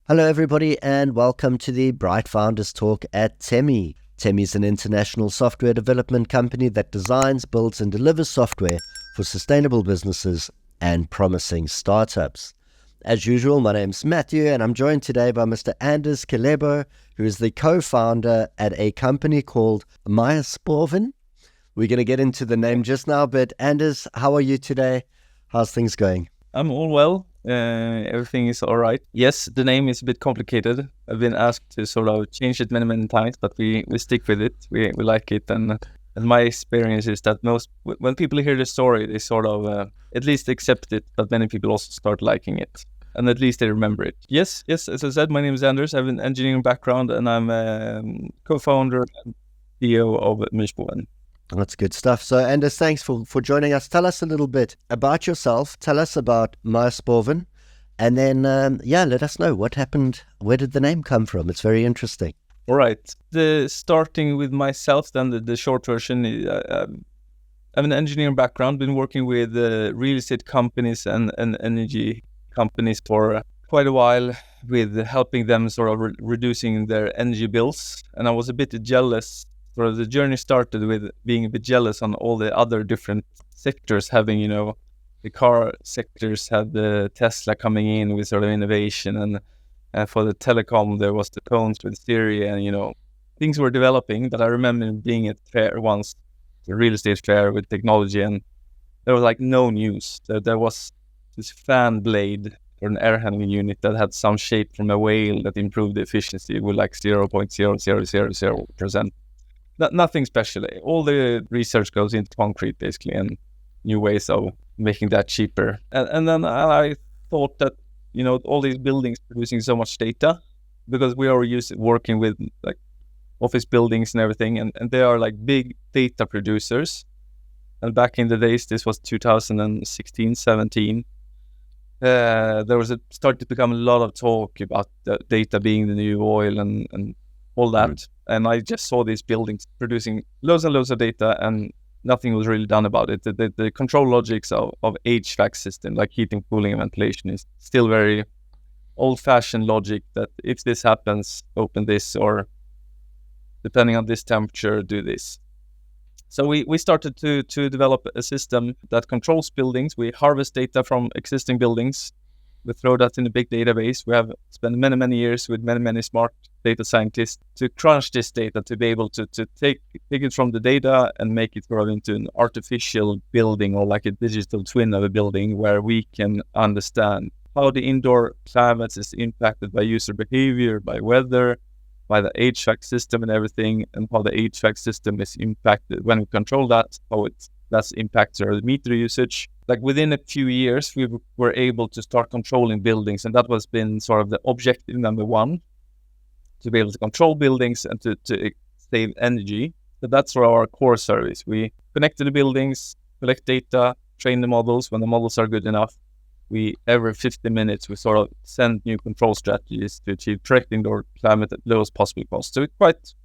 Hello, everybody, and welcome to the Bright Founders Talk at Temi. Temi is an international software development company that designs, builds, and delivers software for sustainable businesses and promising startups. As usual, my name's Matthew, and I'm joined today by Mr. Anders Kallebo, who is the co-founder at a company called Myrspoven. We're going to get into the name just now, but Anders, how are you today? How's things going? I'm all well. Everything is all right. Yes, the name is a bit complicated. I've been asked to sort of change it many times, but we stick with it. We like it, and my experience is that when people hear the story, they sort of at least accept it, but many people also start liking it, and at least they remember it. Yes. As I said, my name is Anders. I have an engineering background, and I'm co-founder and CEO of Myrspoven. That's good stuff. So, Anders, thanks for joining us. Tell us a little bit about yourself. Tell us about Myrspoven. And then, let us know what happened. Where did the name come from? It's very interesting. All right. Starting with myself, then the short version. I have an engineering background, been working with real estate companies and energy companies for quite a while, with helping them sort of reducing their energy bills. And I was a bit jealous. Sort of the journey started with being a bit jealous on all the other different sectors having, the car sectors had the Tesla coming in with sort of innovation, and for the telecom there was the phones with Siri, and things were developing. But I remember being at fair once, the real estate fair with technology, and there was like no news. There was this fan blade or an air handling unit that had some shape from a whale that improved the efficiency with like 0.0000%. Nothing special. All the research goes into concrete, basically, and new ways of making that cheaper. And then I thought that, all these buildings producing so much data, because we are working with like office buildings and everything, and they are like big data producers. And back in the days, this was 2016, 17, there started to become a lot of talk about the data being the new oil and all that. And I just saw these buildings producing loads and loads of data, and nothing was really done about it. The control logics of HVAC system, like heating, cooling, and ventilation, is still very old-fashioned logic that if this happens, open this, or depending on this temperature, do this. So we started to develop a system that controls buildings. We harvest data from existing buildings. We throw that in a big database. We have spent many years with many smart data scientists to crunch this data, to be able to take it from the data and make it grow into an artificial building, or like a digital twin of a building, where we can understand how the indoor climate is impacted by user behavior, by weather, by the HVAC system and everything, and how the HVAC system is impacted when we control that, how that's impacts our meter usage. Like within a few years, we were able to start controlling buildings, and that was been sort of the objective number one, to be able to control buildings and to save energy. So that's sort of our core service. We connect to the buildings, collect data, train the models. When the models are good enough, every 50 minutes, we sort of send new control strategies to achieve correct indoor climate at lowest possible cost. So it's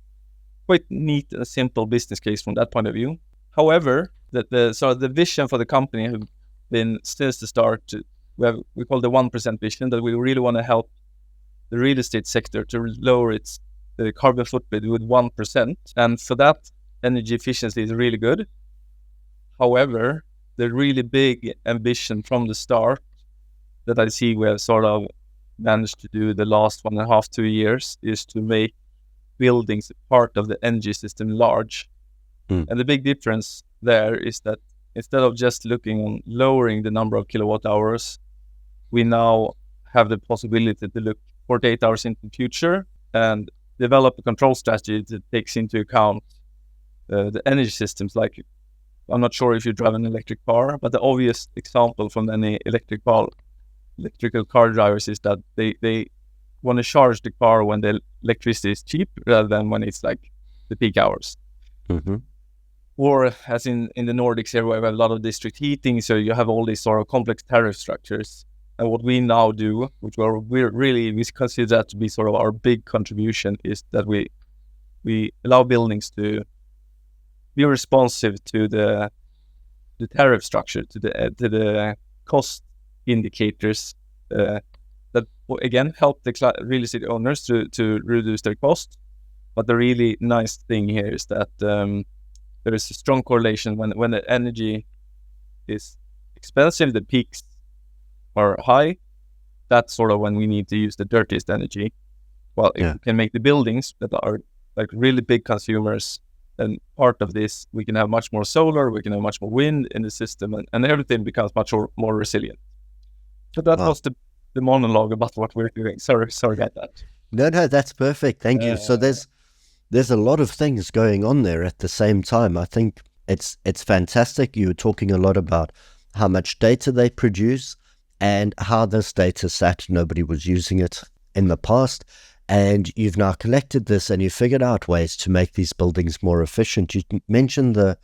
quite neat and a simple business case from that point of view. However, the vision for the company has been since the start. We call the 1% vision, that we really want to help the real estate sector to lower its carbon footprint with 1%. And for that, energy efficiency is really good. However, the really big ambition from the start that I see we have sort of managed to do the last 1.5 to 2 years is to make buildings part of the energy system large. And the big difference there is that instead of just looking on lowering the number of kilowatt hours, we now have the possibility to look 48 hours into the future and develop a control strategy that takes into account the energy systems. Like, I'm not sure if you drive an electric car, but the obvious example from any electrical car drivers is that they want to charge the car when the electricity is cheap rather than when it's like the peak hours. Mm-hmm. Or as in the Nordics here, where we have a lot of district heating, so you have all these sort of complex tariff structures. And what we now do, which we consider that to be sort of our big contribution, is that we allow buildings to be responsive to the tariff structure, to the cost indicators that again help the real estate owners to reduce their cost. But the really nice thing here is that there is a strong correlation when the energy is expensive, the peaks are high. That's sort of when we need to use the dirtiest energy. Well, if we can make the buildings that are like really big consumers, then part of this, we can have much more solar, we can have much more wind in the system, and everything becomes much more resilient. So that was the monologue about what we're doing. Sorry about that. No, that's perfect. Thank you. So there's a lot of things going on there at the same time. I think it's fantastic. You were talking a lot about how much data they produce and how this data sat. Nobody was using it in the past. And you've now collected this and you figured out ways to make these buildings more efficient. You mentioned the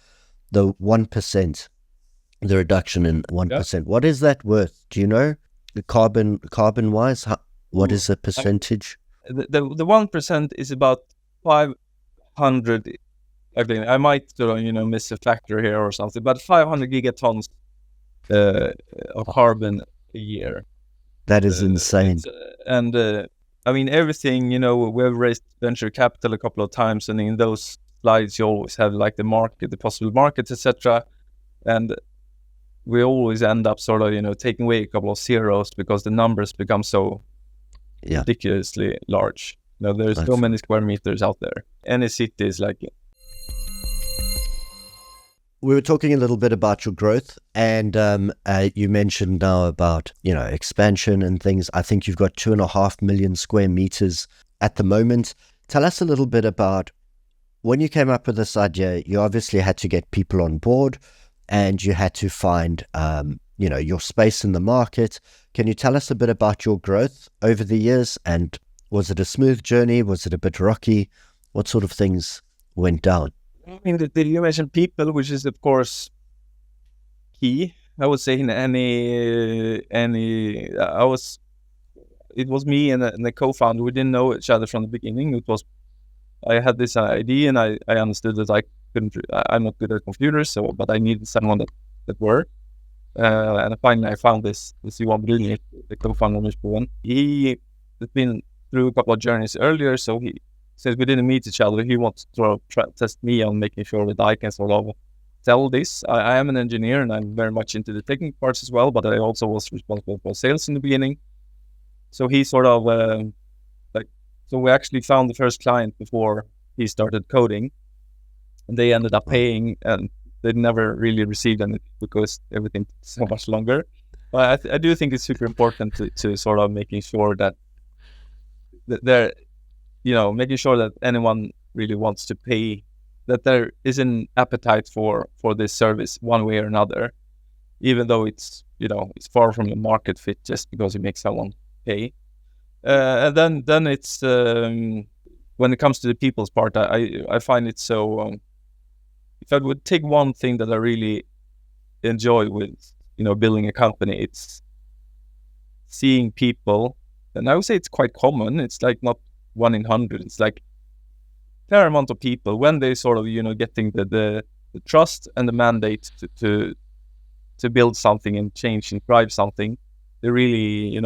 1%, the reduction in 1%. Yeah. What is that worth? Do you know, carbon wise? What is the percentage? The 1% is about 500. I might miss a factor here or something, but 500 gigatons of carbon a year. That is insane. I mean, everything, we've raised venture capital a couple of times, and in those slides, you always have like the market, the possible markets, etc. And we always end up sort of, taking away a couple of zeros because the numbers become so ridiculously large. There's so many square meters out there. Any city is like it. We were talking a little bit about your growth, and you mentioned now about, expansion and things. I think you've got 2.5 million square meters at the moment. Tell us a little bit about when you came up with this idea. You obviously had to get people on board and you had to find, your space in the market. Can you tell us a bit about your growth over the years? And was it a smooth journey? Was it a bit rocky? What sort of things went down? I mean, you mentioned people, which is of course key. I would say in it was me and the co-founder. We didn't know each other from the beginning. I had this idea, and I understood that I'm not good at computers, but I needed someone that were. And finally, I found this Johan Brynäs, the co-founder of Myrspoven. He had been through a couple of journeys earlier, so since we didn't meet each other, he wanted to sort of test me on making sure that I can sort of sell this. I am an engineer and I'm very much into the technical parts as well, but I also was responsible for sales in the beginning. So he sort of, so we actually found the first client before he started coding, and they ended up paying, and they never really received anything because everything took so much longer. But I do think it's super important to sort of making sure that they're, making sure that anyone really wants to pay, that there is an appetite for this service one way or another, even though it's far from the market fit just because you make someone pay. And then it's when it comes to the people's part, I find it so. If I would take one thing that I really enjoy with building a company, it's seeing people, and I would say it's quite common. It's like not 1 in 100. It's like a fair amount of people when they sort of getting the trust and the mandate to build something and change and drive something. They really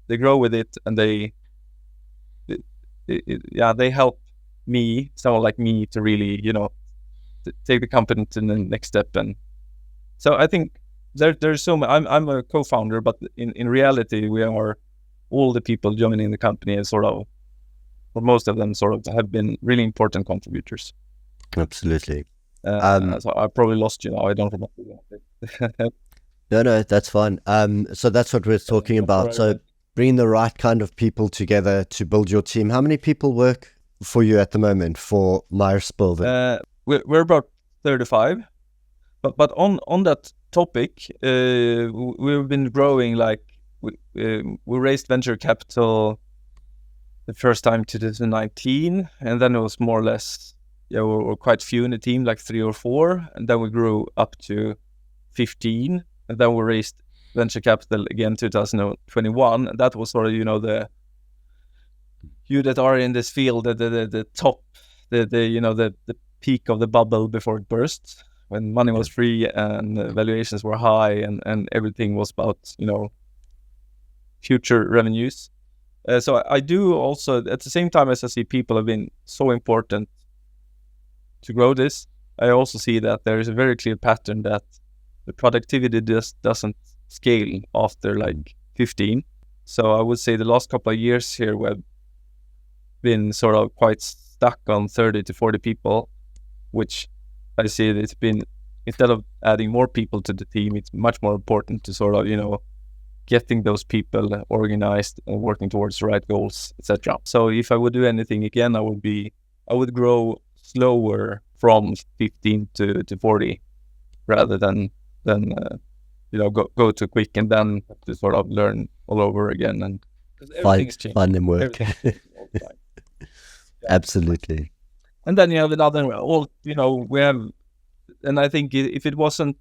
they grow with it, and they help me, someone like me, to really to take the company to the next step. And so I think there's so many. I'm a co-founder, but in reality we are all the people joining the company, and sort of, for most of them, sort of have been really important contributors. Absolutely. So I probably lost you now. I don't remember. No, that's fine. So that's what we're talking about. Right. So bringing the right kind of people together to build your team. How many people work for you at the moment for Myrspoven? We're about 35. But on that topic, we've been growing. Like we raised venture capital the first time 2019, and then it was more or less, we were quite few in the team, like 3 or 4, and then we grew up to 15, and then we raised venture capital again 2021, and that was sort of the you that are in this field, the top, the peak of the bubble before it burst, when money was free and valuations were high, and everything was about future revenues. So I do also, at the same time as I see people have been so important to grow this, I also see that there is a very clear pattern that the productivity just doesn't scale after like 15. So I would say the last couple of years here we've been sort of quite stuck on 30 to 40 people, which I see it's been, instead of adding more people to the team, it's much more important to sort of, getting those people organized and working towards the right goals, etc. So if I would do anything again, I would grow slower from 15 to 40 rather than go too quick and then have to sort of learn all over again. And everything's changed. Find them work. Absolutely. And then you have another, we have, and I think if it wasn't,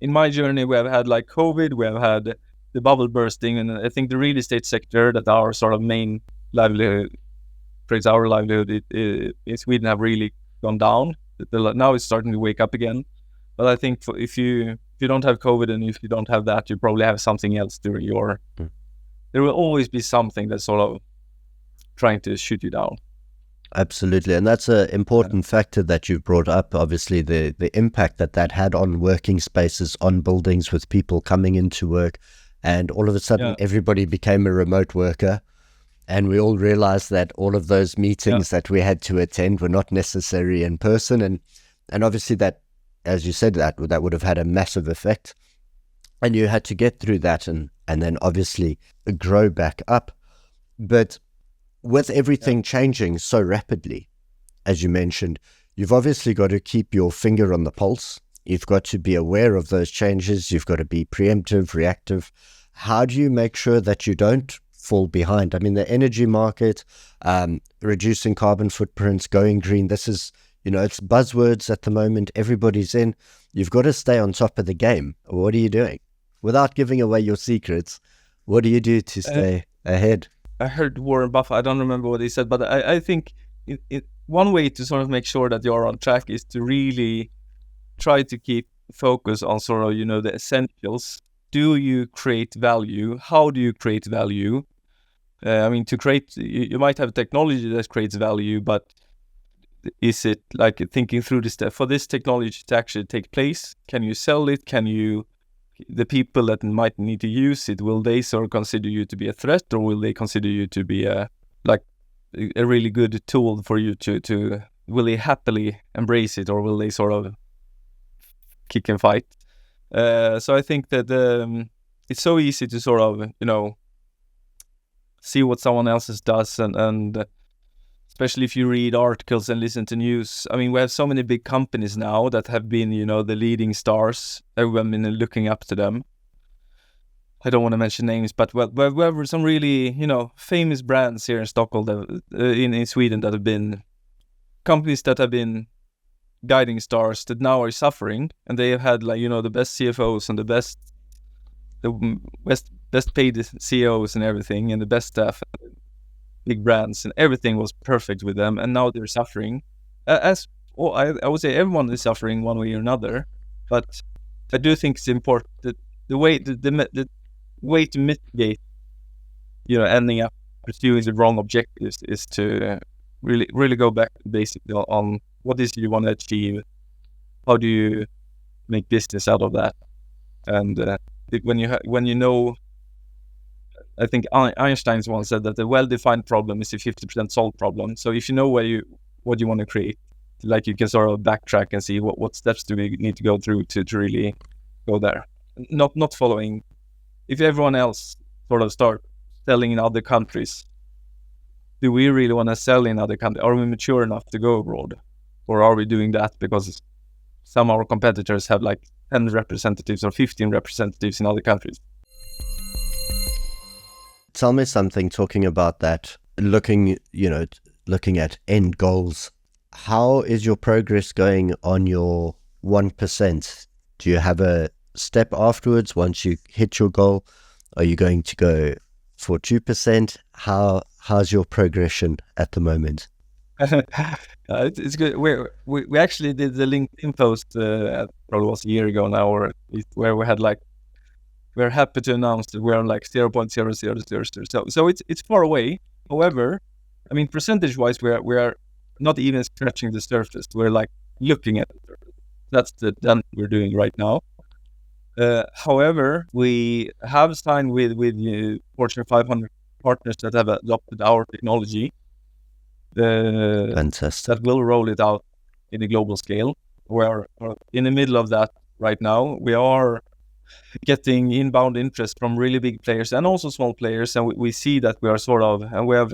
in my journey, we have had like COVID, we have had the bubble bursting, and I think the real estate sector, that our sort of main livelihood, creates our livelihood, in Sweden, have really gone down. Now it's starting to wake up again. But I think if you don't have COVID and if you don't have that, you probably have something else during your. There will always be something that's sort of trying to shoot you down. Absolutely, and that's an important factor that you've brought up. Obviously, the impact that had on working spaces, on buildings, with people coming into work, and all of a sudden everybody became a remote worker, and we all realized that all of those meetings that we had to attend were not necessary in person, and obviously that, as you said, that would have had a massive effect, and you had to get through that and then obviously grow back up. But with everything changing so rapidly, as you mentioned, you've obviously got to keep your finger on the pulse. You've got to be aware of those changes. You've got to be preemptive, reactive. How do you make sure that you don't fall behind? I mean, the energy market, reducing carbon footprints, going green, this is, it's buzzwords at the moment. Everybody's in. You've got to stay on top of the game. What are you doing? Without giving away your secrets, what do you do to stay ahead? I heard Warren Buffett, I don't remember what he said, but I think one way to sort of make sure that you're on track is to really try to keep focus on sort of, the essentials. Do you create value? How do you create value? To create, you might have technology that creates value, but is it like thinking through this, for this technology to actually take place? Can you sell it? The people that might need to use it, will they sort of consider you to be a threat, or will they consider you to be a really good tool for you to will they happily embrace it, or will they sort of kick and fight? So I think that it's so easy to sort of, see what someone else does, and especially if you read articles and listen to news. I mean, we have so many big companies now that have been, the leading stars. Everyone been looking up to them. I don't want to mention names, but we have some really, famous brands here in Stockholm, in Sweden, that have been companies that have been guiding stars that now are suffering, and they have had the best CFOs and the best paid CEOs and everything, and the best staff, big brands, and everything was perfect with them, and now they're suffering. I would say everyone is suffering one way or another, but I do think it's important that the way to mitigate, ending up pursuing the wrong objectives is to really go back to basically on what is it you want to achieve, how do you make business out of that, and when you know. I think Einstein once said that the well-defined problem is a 50% solved problem. So if you know what you want to create, like, you can sort of backtrack and see what steps do we need to go through to really go there. Not following. If everyone else sort of start selling in other countries, do we really want to sell in other countries? Are we mature enough to go abroad? Or are we doing that because some of our competitors have like 10 representatives or 15 representatives in other countries? Tell me something, talking about that, looking at end goals. How is your progress going on your 1%? Do you have a step afterwards once you hit your goal? Are you going to go for 2%? How's your progression at the moment? It's good. We actually did the LinkedIn post, probably was a year ago now, where we had like we're happy to announce that we're like 0.0000. So it's far away. However, I mean, percentage-wise, we are not even scratching the surface. We're like looking at it. That's the done we're doing right now. However, we have signed with Fortune 500 partners that have adopted our technology. Fantastic. That will roll it out in a global scale. We're in the middle of that right now. We are getting inbound interest from really big players and also small players, and we see that we are sort of, and we have,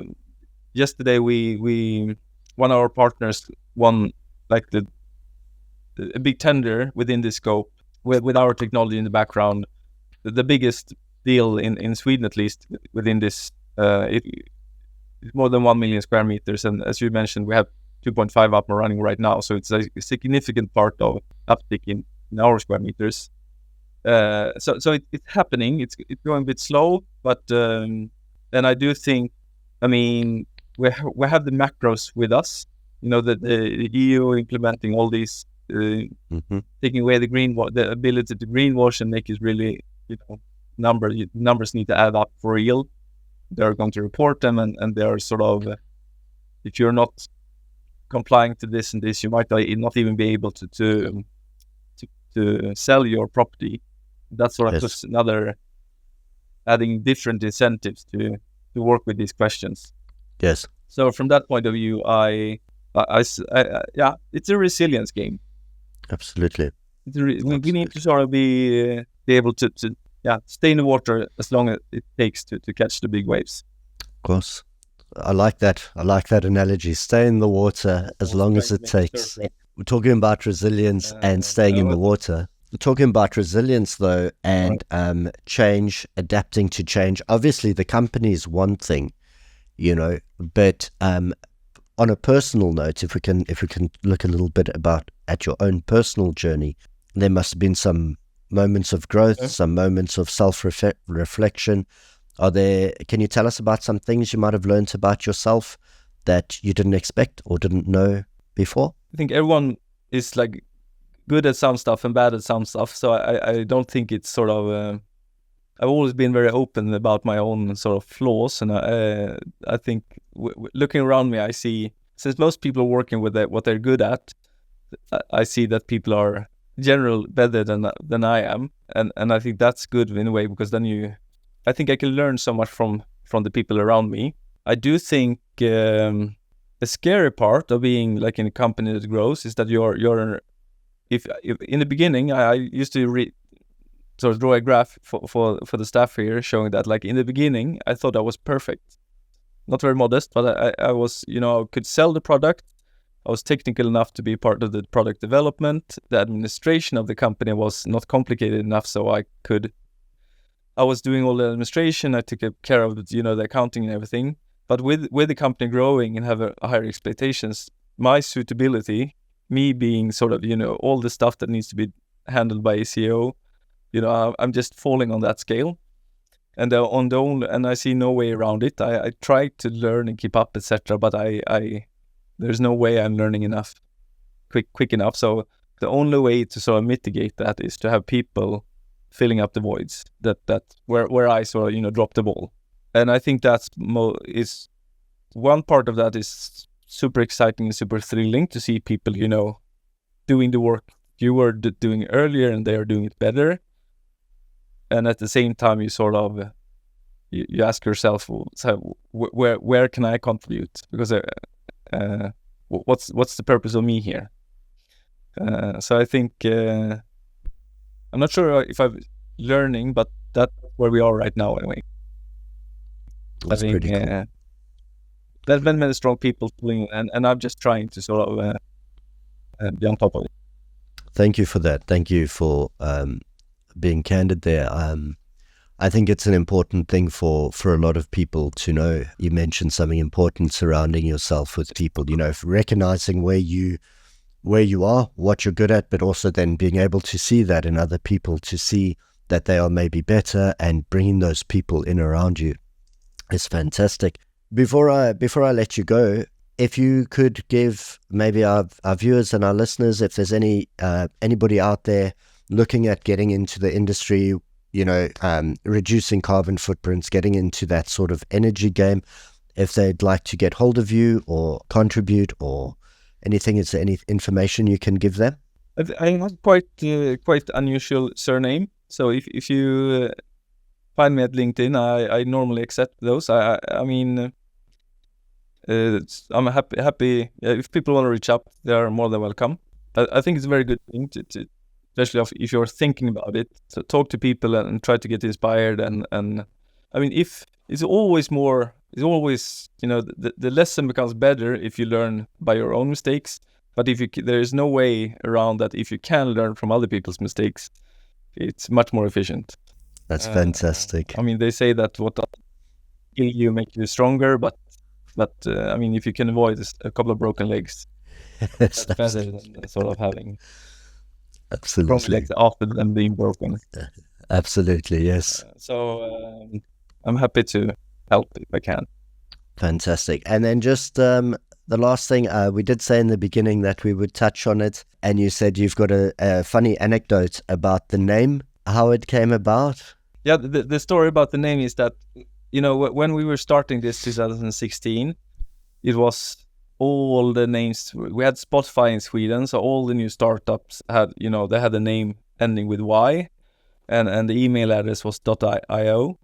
yesterday we one of our partners won like a big tender within this scope with our technology in the background, the biggest deal in Sweden, at least within this, it's more than 1 million square meters, and as you mentioned, we have 2.5 up and running right now, so it's a significant part of uptick in our square meters. So it's happening. It's going a bit slow, but and I do think, I mean, we have the macros with us. You know, the EU implementing all these, taking away the ability to greenwash and make it really, you know, numbers need to add up for real. They're going to report them, and they're sort of, if you're not complying to this and this, you might not even be able to sell your property. That's sort of puts another, adding different incentives to work with these questions. Yes. So from that point of view, yeah, it's a resilience game. Absolutely. We need to sort of be able to stay in the water as long as it takes to catch the big waves. Of course. I like that. I like that analogy. Stay in the water as long as it takes. We're talking about resilience and staying in the water. We're talking about resilience, though, and change, adapting to change. Obviously, the company is one thing, you know, but on a personal note, if we can look a little bit at your own personal journey, there must have been some moments of growth, some moments of self-reflection. Can you tell us about some things you might have learned about yourself that you didn't expect or didn't know before? I think everyone is like good at some stuff and bad at some stuff. So I don't think it's sort of, I've always been very open about my own sort of flaws. And I think looking around me, I see, since most people are working with what they're good at, I see that people are generally better than I am. And I think that's good in a way, because then I think I can learn so much from the people around me. I do think the scary part of being like in a company that grows is that you're if in the beginning I used to sort of draw a graph for the staff here showing that, like, in the beginning I thought I was perfect, not very modest, but I was, you know, I could sell the product. I was technical enough to be part of the product development. The administration of the company was not complicated enough, so I was doing all the administration. I took care of, you know, the accounting and everything. But with the company growing and have higher expectations, my suitability, me being sort of, you know, all the stuff that needs to be handled by a CEO, you know, I'm just falling on that scale. And and I see no way around it. I try to learn and keep up, etc. But there's no way I'm learning enough, quick enough. So the only way to sort of mitigate that is to have people filling up the voids that where I sort of, you know, drop the ball. And I think that's is one part of that is super exciting and super thrilling to see people, you know, doing the work you were doing earlier and they are doing it better. And at the same time, you sort of you ask yourself, so where can I contribute? Because what's the purpose of me here? So I think I'm not sure if I'm learning, but that's where we are right now anyway. That's pretty cool. There's been many strong people pulling, and I'm just trying to sort of be on top of it. Thank you for that. Thank you for being candid there. I think it's an important thing for a lot of people to know. You mentioned something important, surrounding yourself with people, you know, recognizing where you are, what you're good at, but also then being able to see that in other people, to see that they are maybe better, and bringing those people in around you is fantastic. Before I let you go, if you could give maybe our viewers and our listeners, if there's anybody out there looking at getting into the industry, reducing carbon footprints, getting into that sort of energy game, if they'd like to get hold of you or contribute or anything, is there any information you can give them? I have quite unusual surname. So if you find me at LinkedIn, I normally accept those. I mean, I'm happy. If people want to reach out, they are more than welcome. I think it's a very good thing to especially if you're thinking about it, to talk to people and try to get inspired. And I mean, if it's always the lesson becomes better if you learn by your own mistakes. But there is no way around that. If you can learn from other people's mistakes, it's much more efficient. That's fantastic. I mean, they say that what kill you make you stronger, but I mean, if you can avoid a couple of broken legs, that's better than sort of having strong legs after them being broken. Absolutely, yes. So I'm happy to help if I can. Fantastic. And then just the last thing, we did say in the beginning that we would touch on it, and you said you've got a funny anecdote about the name, how it came about. Yeah, the story about the name is that, when we were starting this 2016, it was all the names. We had Spotify in Sweden, so all the new startups had, they had a name ending with Y, and the email address was .io.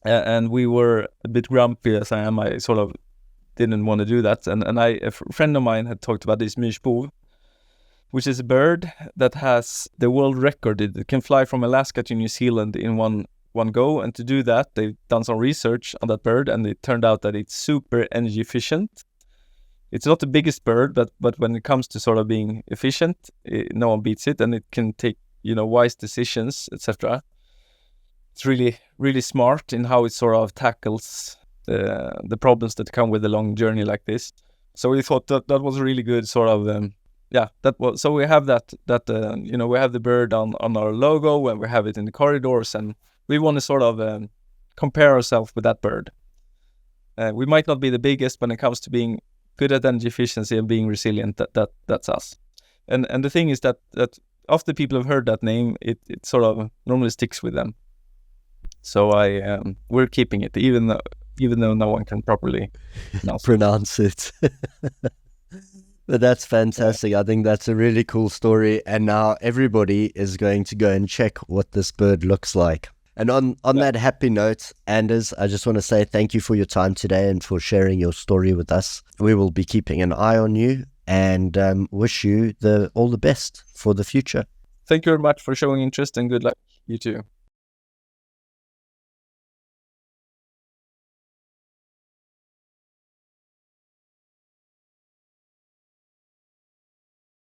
And we were a bit grumpy as I am. I sort of didn't want to do that. And a friend of mine had talked about this Myrspoven, which is a bird that has the world record. It can fly from Alaska to New Zealand in one go. And to do that, they've done some research on that bird, and it turned out that it's super energy efficient. It's not the biggest bird, but when it comes to sort of being efficient, no one beats it, and it can take, wise decisions, etc. It's really, really smart in how it sort of tackles the problems that come with a long journey like this. So we thought that was really good sort of, so we have that we have the bird on our logo, and we have it in the corridors, and we want to sort of compare ourselves with that bird. We might not be the biggest when it comes to being good at energy efficiency and being resilient. That's us. And the thing is that after people have heard that name, it sort of normally sticks with them. So we're keeping it, even though no one can properly pronounce it. But that's fantastic. I think that's a really cool story. And now everybody is going to go and check what this bird looks like. And on that happy note, Anders, I just want to say thank you for your time today and for sharing your story with us. We will be keeping an eye on you and wish you all the best for the future. Thank you very much for showing interest, and good luck. You too.